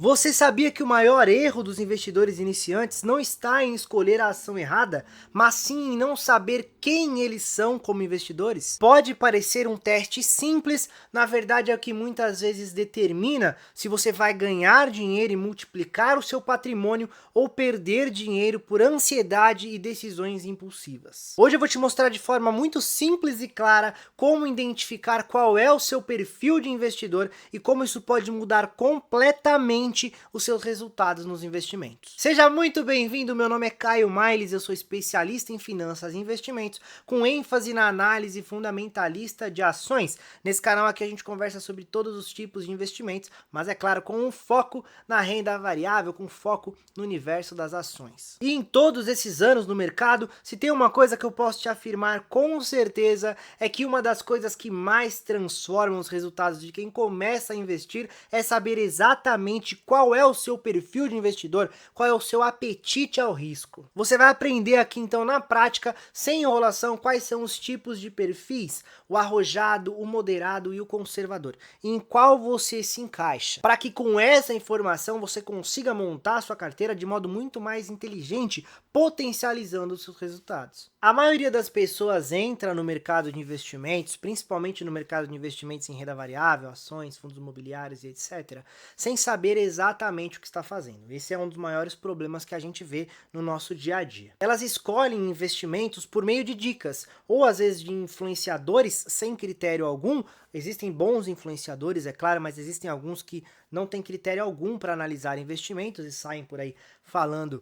Você sabia que o maior erro dos investidores iniciantes não está em escolher a ação errada, mas sim em não saber quem eles são como investidores? Pode parecer um teste simples, na verdade é o que muitas vezes determina se você vai ganhar dinheiro e multiplicar o seu patrimônio ou perder dinheiro por ansiedade e decisões impulsivas. Hoje eu vou te mostrar de forma muito simples e clara como identificar qual é o seu perfil de investidor e como isso pode mudar completamente os seus resultados nos investimentos. Seja muito bem-vindo, meu nome é Caio Mailes, eu sou especialista em finanças e investimentos, com ênfase na análise fundamentalista de ações. Nesse canal aqui a gente conversa sobre todos os tipos de investimentos, mas é claro, com um foco na renda variável, com foco no universo das ações. E em todos esses anos no mercado, se tem uma coisa que eu posso te afirmar com certeza, é que uma das coisas que mais transformam os resultados de quem começa a investir é saber exatamente qual é o seu perfil de investidor, qual é o seu apetite ao risco. Você vai aprender aqui então na prática, sem enrolação, quais são os tipos de perfis, o arrojado, o moderado e o conservador, e em qual você se encaixa, para que com essa informação você consiga montar a sua carteira de modo muito mais inteligente, potencializando os seus resultados. A maioria das pessoas entra no mercado de investimentos, principalmente no mercado de investimentos em renda variável, ações, fundos imobiliários e etc., sem saber exatamente o que está fazendo. Esse é um dos maiores problemas que a gente vê no nosso dia a dia. Elas escolhem investimentos por meio de dicas, ou às vezes de influenciadores sem critério algum. Existem bons influenciadores, é claro, mas existem alguns que não têm critério algum para analisar investimentos e saem por aí falando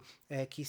que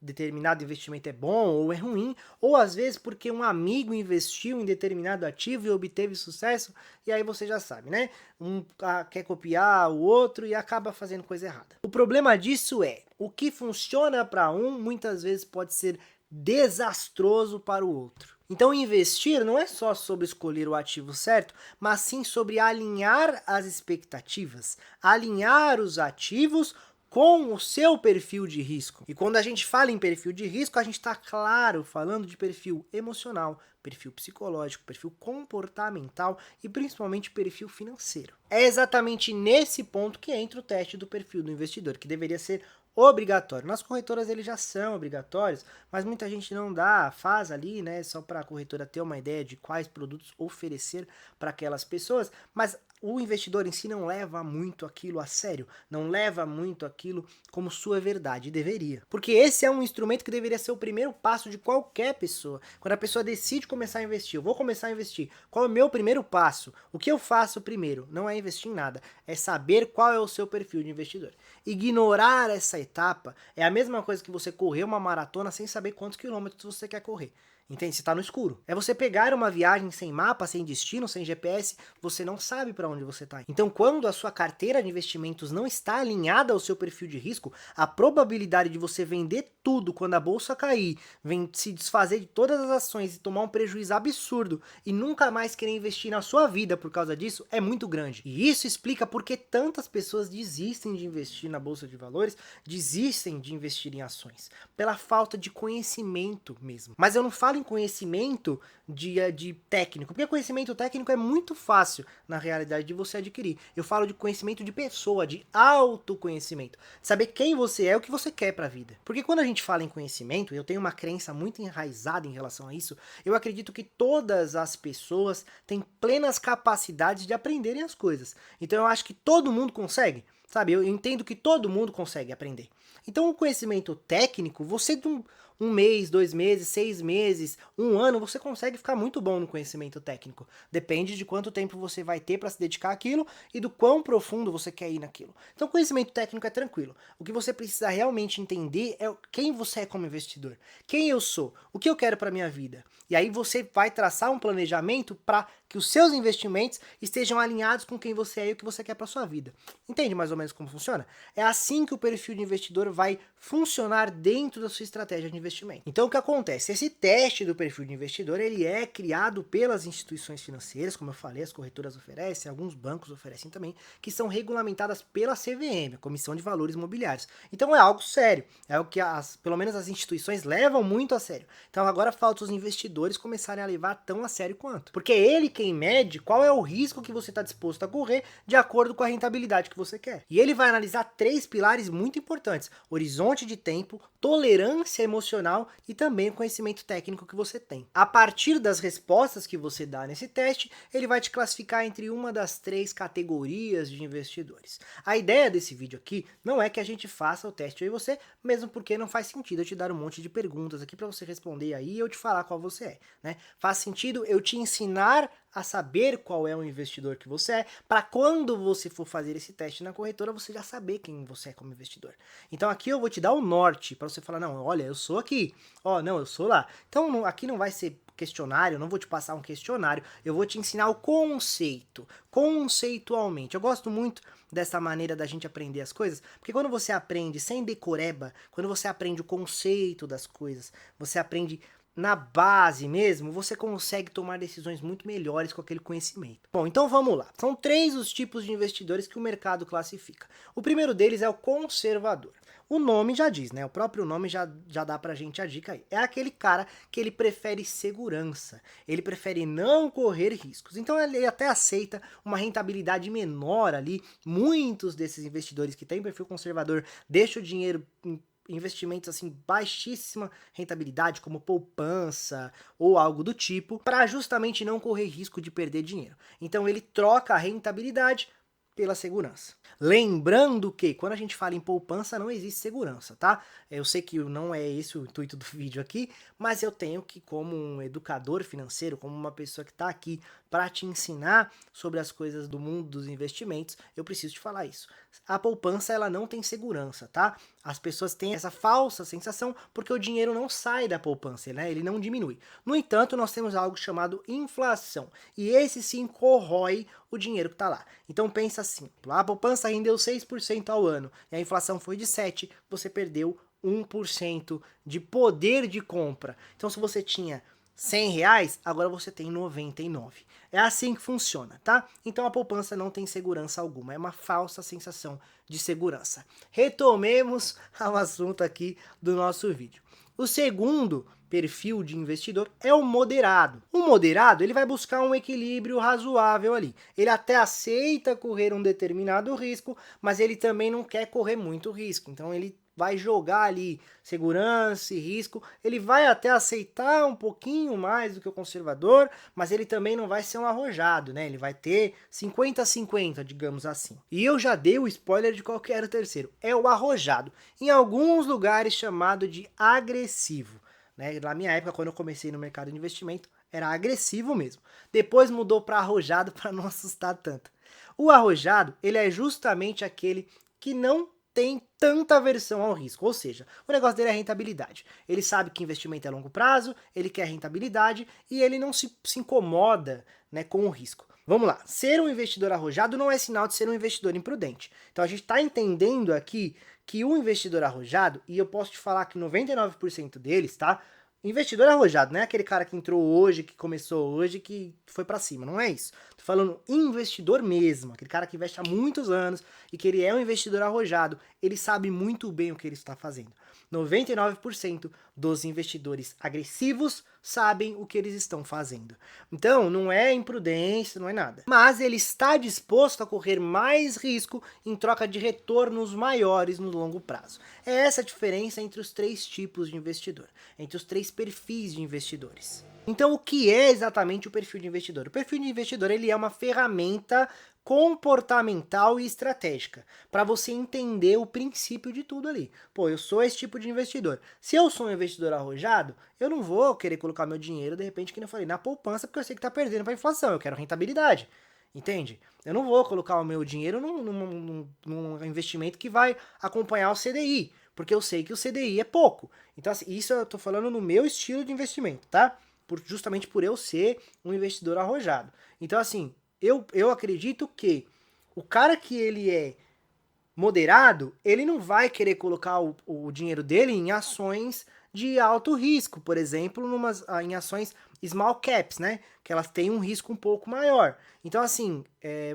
determinado investimento é bom ou é ruim, ou às vezes porque um amigo investiu em determinado ativo e obteve sucesso, e aí você já sabe, né? Um quer copiar o outro e acaba fazendo coisa errada. O problema disso é, o que funciona para um, muitas vezes pode ser desastroso para o outro. Então investir não é só sobre escolher o ativo certo, mas sim sobre alinhar as expectativas, alinhar os ativos com o seu perfil de risco. E quando a gente fala em perfil de risco, a gente está, claro, falando de perfil emocional, perfil psicológico, perfil comportamental e principalmente perfil financeiro. É exatamente nesse ponto que entra o teste do perfil do investidor, que deveria ser obrigatório. Nas corretoras eles já são obrigatórios, mas muita gente não faz ali, né, só para a corretora ter uma ideia de quais produtos oferecer para aquelas pessoas, mas o investidor em si não leva muito aquilo a sério, não leva muito aquilo como sua verdade, deveria. Porque esse é um instrumento que deveria ser o primeiro passo de qualquer pessoa. Quando a pessoa decide começar a investir, eu vou começar a investir, qual é o meu primeiro passo? O que eu faço primeiro? Não é investir em nada, é saber qual é o seu perfil de investidor. Ignorar essa etapa é a mesma coisa que você correr uma maratona sem saber quantos quilômetros você quer correr. Entende? Você está no escuro. É você pegar uma viagem sem mapa, sem destino, sem GPS, você não sabe para onde você está. Então, quando a sua carteira de investimentos não está alinhada ao seu perfil de risco, a probabilidade de você vender tudo quando a bolsa cair, se desfazer de todas as ações e tomar um prejuízo absurdo e nunca mais querer investir na sua vida por causa disso é muito grande. E isso explica por que tantas pessoas desistem de investir na bolsa de valores, desistem de investir em ações, pela falta de conhecimento mesmo. Mas eu não falo em conhecimento de técnico, porque conhecimento técnico é muito fácil, na realidade, de você adquirir. Eu falo de conhecimento de pessoa, de autoconhecimento. Saber quem você é, o que você quer para a vida. Porque quando a gente fala em conhecimento, eu tenho uma crença muito enraizada em relação a isso, eu acredito que todas as pessoas têm plenas capacidades de aprenderem as coisas. Então eu acho que todo mundo consegue, sabe? Eu entendo que todo mundo consegue aprender. Então o conhecimento técnico, você de um mês, 2 meses, 6 meses, um ano, você consegue ficar muito bom no conhecimento técnico. Depende de quanto tempo você vai ter para se dedicar àquilo e do quão profundo você quer ir naquilo. Então conhecimento técnico é tranquilo. O que você precisa realmente entender é quem você é como investidor. Quem eu sou, o que eu quero para minha vida. E aí você vai traçar um planejamento para que os seus investimentos estejam alinhados com quem você é e o que você quer para sua vida. Entende mais ou menos como funciona? É assim que o perfil de investidor vai funcionar dentro da sua estratégia de investimento. investimento. Então o que acontece? Esse teste do perfil de investidor, ele é criado pelas instituições financeiras, como eu falei, as corretoras oferecem, alguns bancos oferecem também, que são regulamentadas pela CVM, a Comissão de Valores Mobiliários. Então é algo sério, é o que pelo menos as instituições levam muito a sério. Então agora falta os investidores começarem a levar tão a sério quanto. Porque é ele quem mede qual é o risco que você está disposto a correr de acordo com a rentabilidade que você quer. E ele vai analisar 3 pilares muito importantes: horizonte de tempo, tolerância emocional e também o conhecimento técnico que você tem. A partir das respostas que você dá nesse teste, ele vai te classificar entre uma das 3 categorias de investidores. A ideia desse vídeo aqui não é que a gente faça o teste aí você, mesmo porque não faz sentido eu te dar um monte de perguntas aqui para você responder aí e eu te falar qual você é, né? Faz sentido eu te ensinar a saber qual é o investidor que você é, para quando você for fazer esse teste na corretora, você já saber quem você é como investidor. Então aqui eu vou te dar o norte, para você falar, não, olha, eu sou aqui, ó, não, eu sou lá. Então aqui não vai ser questionário, eu não vou te passar um questionário, eu vou te ensinar o conceito, conceitualmente. Eu gosto muito dessa maneira da gente aprender as coisas, porque quando você aprende sem decoreba, quando você aprende o conceito das coisas, você aprende na base mesmo, você consegue tomar decisões muito melhores com aquele conhecimento. Bom, então vamos lá. São 3 os tipos de investidores que o mercado classifica. O primeiro deles é o conservador. O nome já diz, né? O próprio nome já dá pra gente a dica aí. É aquele cara que ele prefere segurança, ele prefere não correr riscos. Então ele até aceita uma rentabilidade menor ali. Muitos desses investidores que têm perfil conservador deixam o dinheiro em investimentos assim baixíssima rentabilidade, como poupança ou algo do tipo, para justamente não correr risco de perder dinheiro. Então ele troca a rentabilidade pela segurança. Lembrando que quando a gente fala em poupança não existe segurança, tá? Eu sei que não é esse o intuito do vídeo aqui, mas eu tenho que, como um educador financeiro, como uma pessoa que está aqui para te ensinar sobre as coisas do mundo dos investimentos, eu preciso te falar isso. A poupança ela não tem segurança, tá? As pessoas têm essa falsa sensação porque o dinheiro não sai da poupança, né? Ele não diminui. No entanto, nós temos algo chamado inflação, e esse sim corrói o dinheiro que está lá. Então pensa assim, a poupança rendeu 6% ao ano e a inflação foi de 7%, você perdeu 1% de poder de compra. Então se você tinha R$100, agora você tem 99. É assim que funciona, tá? Então a poupança não tem segurança alguma, é uma falsa sensação de segurança. Retomemos ao assunto aqui do nosso vídeo. O segundo perfil de investidor é o moderado. O moderado, ele vai buscar um equilíbrio razoável ali. Ele até aceita correr um determinado risco, mas ele também não quer correr muito risco. Então ele vai jogar ali segurança e risco, ele vai até aceitar um pouquinho mais do que o conservador, mas ele também não vai ser um arrojado, né? Ele vai ter 50-50, digamos assim. E eu já dei o spoiler de qual que era o terceiro, é o arrojado, em alguns lugares chamado de agressivo, né? Na minha época, quando eu comecei no mercado de investimento, era agressivo mesmo. Depois mudou para arrojado para não assustar tanto. O arrojado, ele é justamente aquele que não tem tanta aversão ao risco, ou seja, o negócio dele é rentabilidade. Ele sabe que investimento é longo prazo, ele quer rentabilidade e ele não se incomoda, né, com o risco. Vamos lá, ser um investidor arrojado não é sinal de ser um investidor imprudente. Então a gente está entendendo aqui que o investidor arrojado, e eu posso te falar que 99% deles, tá? Investidor arrojado, não é aquele cara que entrou hoje, que começou hoje, que foi para cima, não é isso. Tô falando investidor mesmo, aquele cara que investe há muitos anos e que ele é um investidor arrojado, ele sabe muito bem o que ele está fazendo. 99% dos investidores agressivos sabem o que eles estão fazendo. Então, não é imprudência, não é nada. Mas ele está disposto a correr mais risco em troca de retornos maiores no longo prazo. É essa a diferença entre os 3 tipos de investidor, entre os 3 perfis de investidores. Então, o que é exatamente o perfil de investidor? O perfil de investidor ele é uma ferramenta comportamental e estratégica, para você entender o princípio de tudo ali. Pô, eu sou esse tipo de investidor. Se eu sou um investidor arrojado, eu não vou querer colocar meu dinheiro, de repente, que eu falei, na poupança, porque eu sei que está perdendo para a inflação, eu quero rentabilidade. Entende? Eu não vou colocar o meu dinheiro num investimento que vai acompanhar o CDI, porque eu sei que o CDI é pouco. Então, assim, isso eu estou falando no meu estilo de investimento, tá? Justamente por eu ser um investidor arrojado. Então, assim, eu acredito que o cara que ele é moderado, ele não vai querer colocar o dinheiro dele em ações de alto risco, por exemplo, em ações small caps, né? Que elas têm um risco um pouco maior. Então, assim,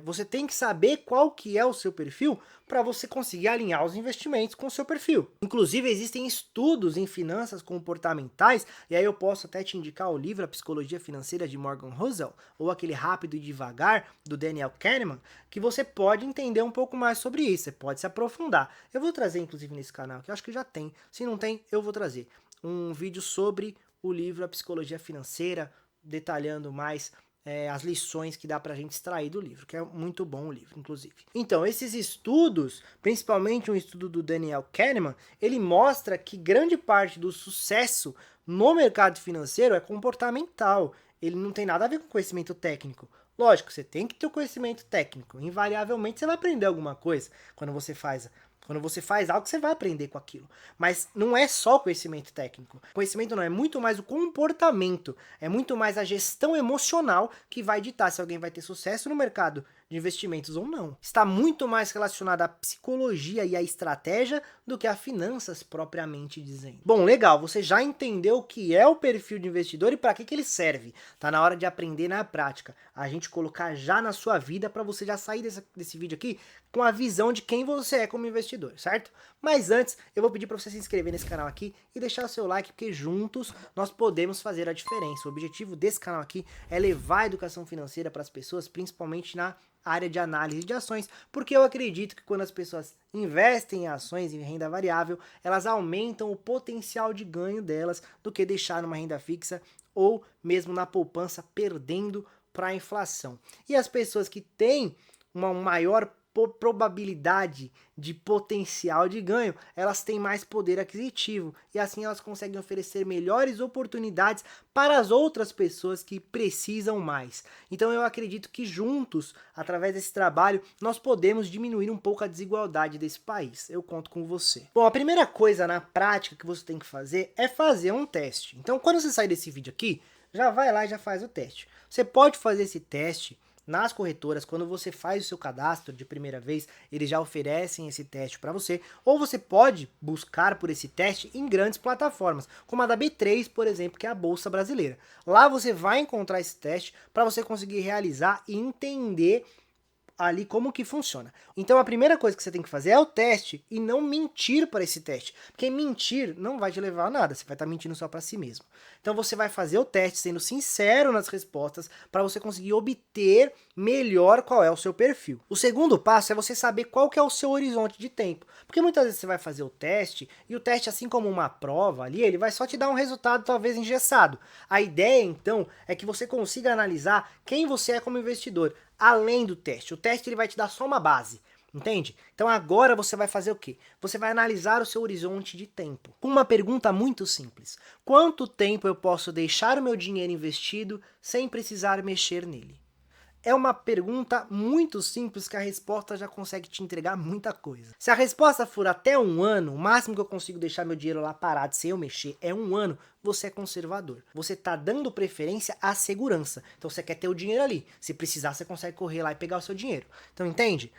você tem que saber qual que é o seu perfil para você conseguir alinhar os investimentos com o seu perfil. Inclusive, existem estudos em finanças comportamentais, e aí eu posso até te indicar o livro A Psicologia Financeira de Morgan Housel, ou aquele Rápido e Devagar, do Daniel Kahneman, que você pode entender um pouco mais sobre isso, você pode se aprofundar. Eu vou trazer, inclusive, nesse canal, que eu acho que já tem. Se não tem, eu vou trazer um vídeo sobre o livro A Psicologia Financeira, detalhando mais as lições que dá pra gente extrair do livro, que é muito bom o livro, inclusive. Então, esses estudos, principalmente um estudo do Daniel Kahneman, ele mostra que grande parte do sucesso no mercado financeiro é comportamental. Ele não tem nada a ver com conhecimento técnico. Lógico, você tem que ter o conhecimento técnico. Invariavelmente você vai aprender alguma coisa quando você faz algo, você vai aprender com aquilo. Mas não é só conhecimento técnico. Conhecimento não, é muito mais o comportamento. É muito mais a gestão emocional que vai ditar se alguém vai ter sucesso no mercado de investimentos ou não. Está muito mais relacionado à psicologia e à estratégia do que a finanças propriamente dizendo. Bom, legal, você já entendeu o que é o perfil de investidor e para que ele serve. Tá na hora de aprender na prática. A gente colocar já na sua vida para você já sair desse vídeo aqui com a visão de quem você é como investidor, certo? Mas antes, eu vou pedir para você se inscrever nesse canal aqui e deixar o seu like, porque juntos nós podemos fazer a diferença. O objetivo desse canal aqui é levar a educação financeira para as pessoas, principalmente na área de análise de ações, porque eu acredito que quando as pessoas investem em ações em renda variável, elas aumentam o potencial de ganho delas do que deixar numa renda fixa ou mesmo na poupança perdendo para a inflação. E as pessoas que têm uma maior probabilidade de potencial de ganho, elas têm mais poder aquisitivo e assim elas conseguem oferecer melhores oportunidades para as outras pessoas que precisam mais. Então eu acredito que juntos, através desse trabalho, nós podemos diminuir um pouco a desigualdade desse país. Eu conto com você. Bom, a primeira coisa na prática que você tem que fazer é fazer um teste. Então quando você sair desse vídeo aqui, já vai lá e já faz o teste. Você pode fazer esse teste nas corretoras. Quando você faz o seu cadastro de primeira vez, eles já oferecem esse teste para você, ou você pode buscar por esse teste em grandes plataformas, como a da B3, por exemplo, que é a Bolsa Brasileira. Lá você vai encontrar esse teste para você conseguir realizar e entender ali como que funciona. Então a primeira coisa que você tem que fazer é o teste e não mentir para esse teste, porque mentir não vai te levar a nada, você vai estar mentindo só para si mesmo. Então você vai fazer o teste sendo sincero nas respostas para você conseguir obter melhor qual é o seu perfil. O segundo passo é você saber qual que é o seu horizonte de tempo, porque muitas vezes você vai fazer o teste e o teste, assim como uma prova ali, ele vai só te dar um resultado talvez engessado. A ideia então é que você consiga analisar quem você é como investidor, além do teste. O teste ele vai te dar só uma base, entende? Então agora você vai fazer o quê? Você vai analisar o seu horizonte de tempo. Com uma pergunta muito simples. Quanto tempo eu posso deixar o meu dinheiro investido sem precisar mexer nele? É uma pergunta muito simples que a resposta já consegue te entregar muita coisa. Se a resposta for até 1 ano, o máximo que eu consigo deixar meu dinheiro lá parado sem eu mexer é 1 ano, você é conservador. Você está dando preferência à segurança. Então você quer ter o dinheiro ali. Se precisar, você consegue correr lá e pegar o seu dinheiro. Então entende?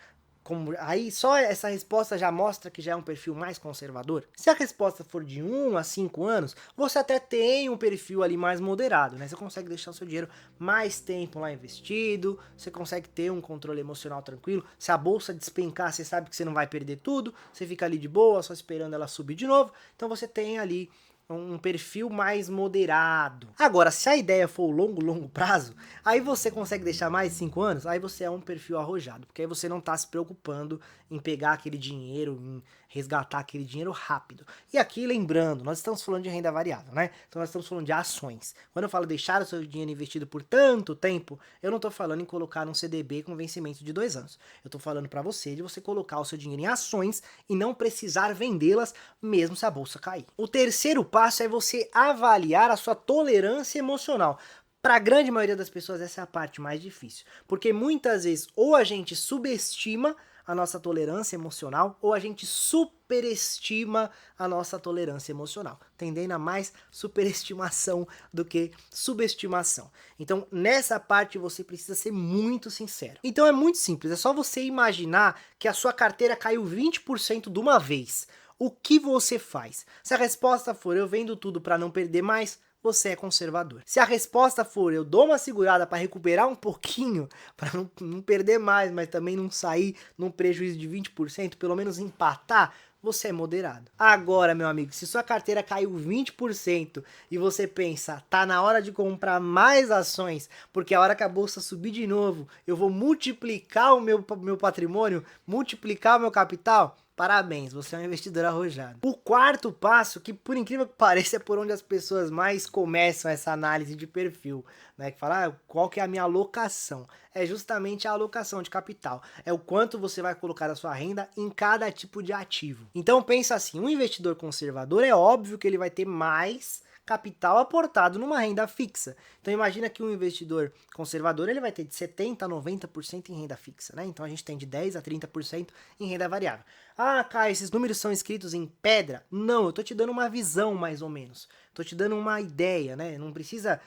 Aí só essa resposta já mostra que já é um perfil mais conservador. Se a resposta for de 1 a 5 anos, você até tem um perfil ali mais moderado, né? Você consegue deixar o seu dinheiro mais tempo lá investido, você consegue ter um controle emocional tranquilo. Se a bolsa despencar, você sabe que você não vai perder tudo, você fica ali de boa, só esperando ela subir de novo. Então você tem ali um perfil mais moderado. Agora, se a ideia for o longo prazo, aí você consegue deixar mais 5 anos, aí você é um perfil arrojado, porque aí você não está se preocupando em pegar aquele dinheiro, em resgatar aquele dinheiro rápido. E aqui, lembrando, nós estamos falando de renda variável, né? Então nós estamos falando de ações. Quando eu falo deixar o seu dinheiro investido por tanto tempo, eu não estou falando em colocar um CDB com vencimento de 2 anos. Eu estou falando para você de você colocar o seu dinheiro em ações e não precisar vendê-las mesmo se a bolsa cair. O terceiro passo é você avaliar a sua tolerância emocional. Para a grande maioria das pessoas essa é a parte mais difícil, porque muitas vezes ou a gente subestima a nossa tolerância emocional ou a gente superestima a nossa tolerância emocional, tendendo a mais superestimação do que subestimação. Então nessa parte você precisa ser muito sincero. Então é muito simples, é só você imaginar que a sua carteira caiu 20% de uma vez. O que você faz? Se a resposta for eu vendo tudo para não perder mais, você é conservador. Se a resposta for eu dou uma segurada para recuperar um pouquinho, para não perder mais, mas também não sair num prejuízo de 20%, pelo menos empatar, você é moderado. Agora, meu amigo, se sua carteira caiu 20% e você pensa, tá na hora de comprar mais ações, porque a hora que a bolsa subir de novo, eu vou multiplicar o meu patrimônio, multiplicar o meu capital, parabéns, você é um investidor arrojado. O quarto passo, que por incrível que pareça, é por onde as pessoas mais começam essa análise de perfil, né? Que fala, qual que é a minha alocação? É justamente a alocação de capital. É o quanto você vai colocar a sua renda em cada tipo de ativo. Então pensa assim, um investidor conservador é óbvio que ele vai ter mais capital aportado numa renda fixa. Então imagina que um investidor conservador ele vai ter de 70% a 90% em renda fixa, né? Então a gente tem de 10% a 30% em renda variável. Ah, Caio, esses números são escritos em pedra? Não, eu tô te dando uma visão mais ou menos. Tô te dando uma ideia, né? Não precisa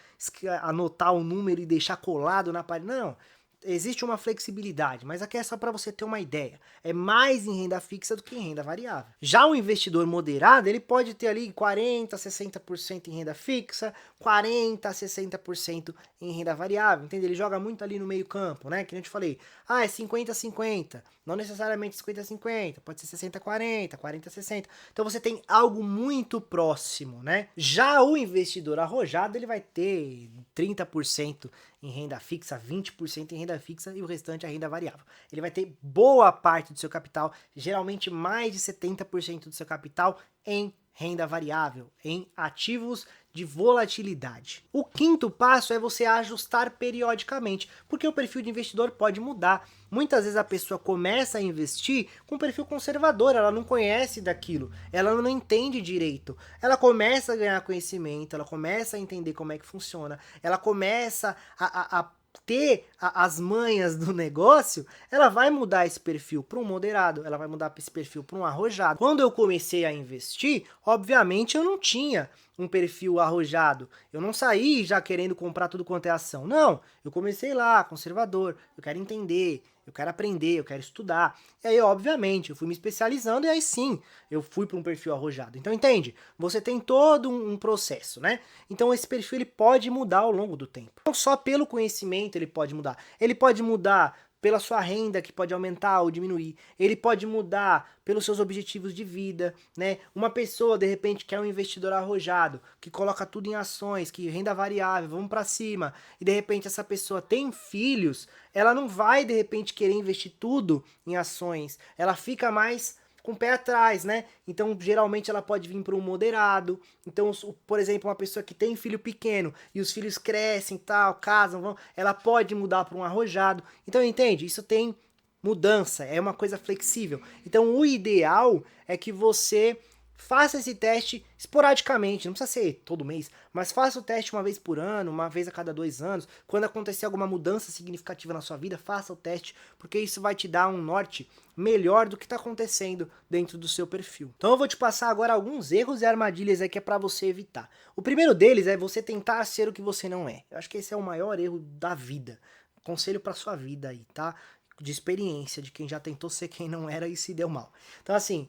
anotar o número e deixar colado na parede, não. Existe uma flexibilidade, mas aqui é só para você ter uma ideia. É mais em renda fixa do que em renda variável. Já o investidor moderado, ele pode ter ali 40% a 60% em renda fixa, 40% a 60% em renda variável, entende? Ele joga muito ali no meio campo, né? Que nem eu te falei, é 50 a 50, não necessariamente 50 a 50, pode ser 60 a 40, 40 a 60. Então você tem algo muito próximo, né? Já o investidor arrojado, ele vai ter 30% em renda fixa, 20% em renda fixa e o restante é renda variável. Ele vai ter boa parte do seu capital, geralmente mais de 70% do seu capital em renda variável, em ativos de volatilidade. O quinto passo é você ajustar periodicamente, porque o perfil de investidor pode mudar. Muitas vezes a pessoa começa a investir com perfil conservador, ela não conhece daquilo, ela não entende direito. Ela começa a ganhar conhecimento, ela começa a entender como é que funciona, ela começa a ter as manhas do negócio, ela vai mudar esse perfil para um moderado, ela vai mudar esse perfil para um arrojado. Quando eu comecei a investir, obviamente eu não tinha um perfil arrojado, eu não saí já querendo comprar tudo quanto é ação, não, eu comecei lá, conservador, eu quero entender, eu quero aprender, eu quero estudar, e aí obviamente eu fui me especializando e aí sim, eu fui para um perfil arrojado. Então entende? Você tem todo um processo, né? Então esse perfil ele pode mudar ao longo do tempo. Não só pelo conhecimento ele pode mudar pela sua renda que pode aumentar ou diminuir, ele pode mudar pelos seus objetivos de vida, né? Uma pessoa de repente que é um investidor arrojado, que coloca tudo em ações, que renda variável, vamos para cima, e de repente essa pessoa tem filhos, ela não vai de repente querer investir tudo em ações, ela fica mais com o pé atrás, né? Então, geralmente ela pode vir para um moderado. Então, por exemplo, uma pessoa que tem filho pequeno e os filhos crescem, tal, casam, vão, ela pode mudar para um arrojado. Então, entende? Isso tem mudança, é uma coisa flexível. Então, o ideal é que você faça esse teste esporadicamente, não precisa ser todo mês, mas faça o teste uma vez por ano, uma vez a cada 2 anos. Quando acontecer alguma mudança significativa na sua vida, faça o teste, porque isso vai te dar um norte melhor do que está acontecendo dentro do seu perfil. Então eu vou te passar agora alguns erros e armadilhas aí que é para você evitar. O primeiro deles é você tentar ser o que você não é. Eu acho que esse é o maior erro da vida. Conselho para sua vida aí, tá? De experiência, de quem já tentou ser quem não era e se deu mal. Então assim,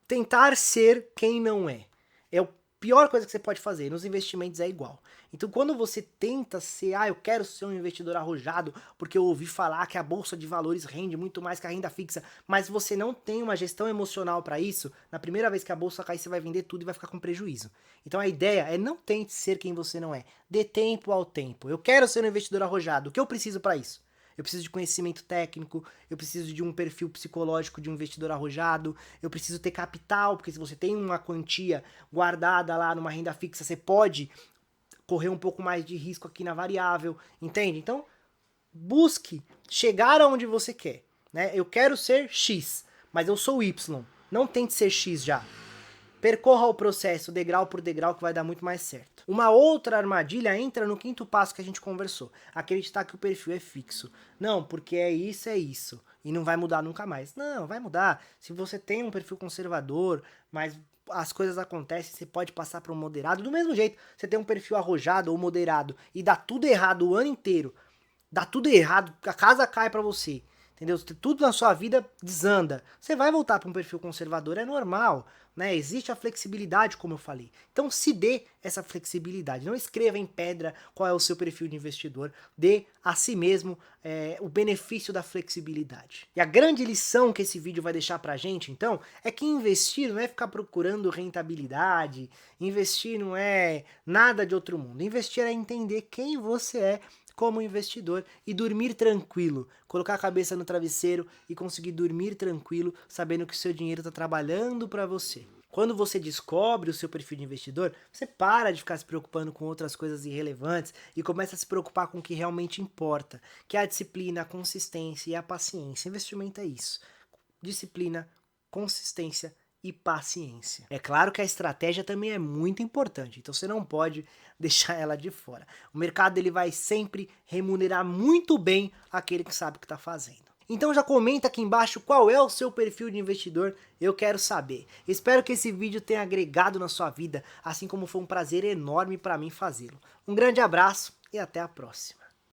tentar ser quem não é. É a pior coisa que você pode fazer. Nos investimentos é igual. Então, quando você tenta ser, eu quero ser um investidor arrojado, porque eu ouvi falar que a bolsa de valores rende muito mais que a renda fixa, mas você não tem uma gestão emocional para isso, na primeira vez que a bolsa cair, você vai vender tudo e vai ficar com prejuízo. Então, a ideia é não tente ser quem você não é. Dê tempo ao tempo. Eu quero ser um investidor arrojado. O que eu preciso para isso? Eu preciso de conhecimento técnico, eu preciso de um perfil psicológico de um investidor arrojado, eu preciso ter capital, porque se você tem uma quantia guardada lá numa renda fixa, você pode correr um pouco mais de risco aqui na variável, entende? Então, busque chegar aonde você quer, né? Eu quero ser X, mas eu sou Y. Não tente ser X já. Percorra o processo degrau por degrau que vai dar muito mais certo. Uma outra armadilha entra no quinto passo que a gente conversou. Acreditar que o perfil é fixo. Não, porque é isso. E não vai mudar nunca mais. Não, vai mudar. Se você tem um perfil conservador, mas as coisas acontecem, você pode passar para um moderado. Do mesmo jeito, você tem um perfil arrojado ou moderado e dá tudo errado o ano inteiro. Dá tudo errado, a casa cai para você. entendeu? Tudo na sua vida desanda. Você vai voltar para um perfil conservador, é normal, né? Existe a flexibilidade, como eu falei. Então se dê essa flexibilidade. Não escreva em pedra qual é o seu perfil de investidor. Dê a si mesmo o benefício da flexibilidade. E a grande lição que esse vídeo vai deixar pra gente, então, é que investir não é ficar procurando rentabilidade, investir não é nada de outro mundo. Investir é entender quem você é como investidor e dormir tranquilo, colocar a cabeça no travesseiro e conseguir dormir tranquilo, sabendo que o seu dinheiro está trabalhando para você. Quando você descobre o seu perfil de investidor, você para de ficar se preocupando com outras coisas irrelevantes e começa a se preocupar com o que realmente importa, que é a disciplina, a consistência e a paciência. Investimento é isso. Disciplina, consistência e paciência. É claro que a estratégia também é muito importante, então você não pode deixar ela de fora. O mercado ele vai sempre remunerar muito bem aquele que sabe o que está fazendo. Então já comenta aqui embaixo qual é o seu perfil de investidor, eu quero saber. Espero que esse vídeo tenha agregado na sua vida, assim como foi um prazer enorme para mim fazê-lo. Um grande abraço e até a próxima.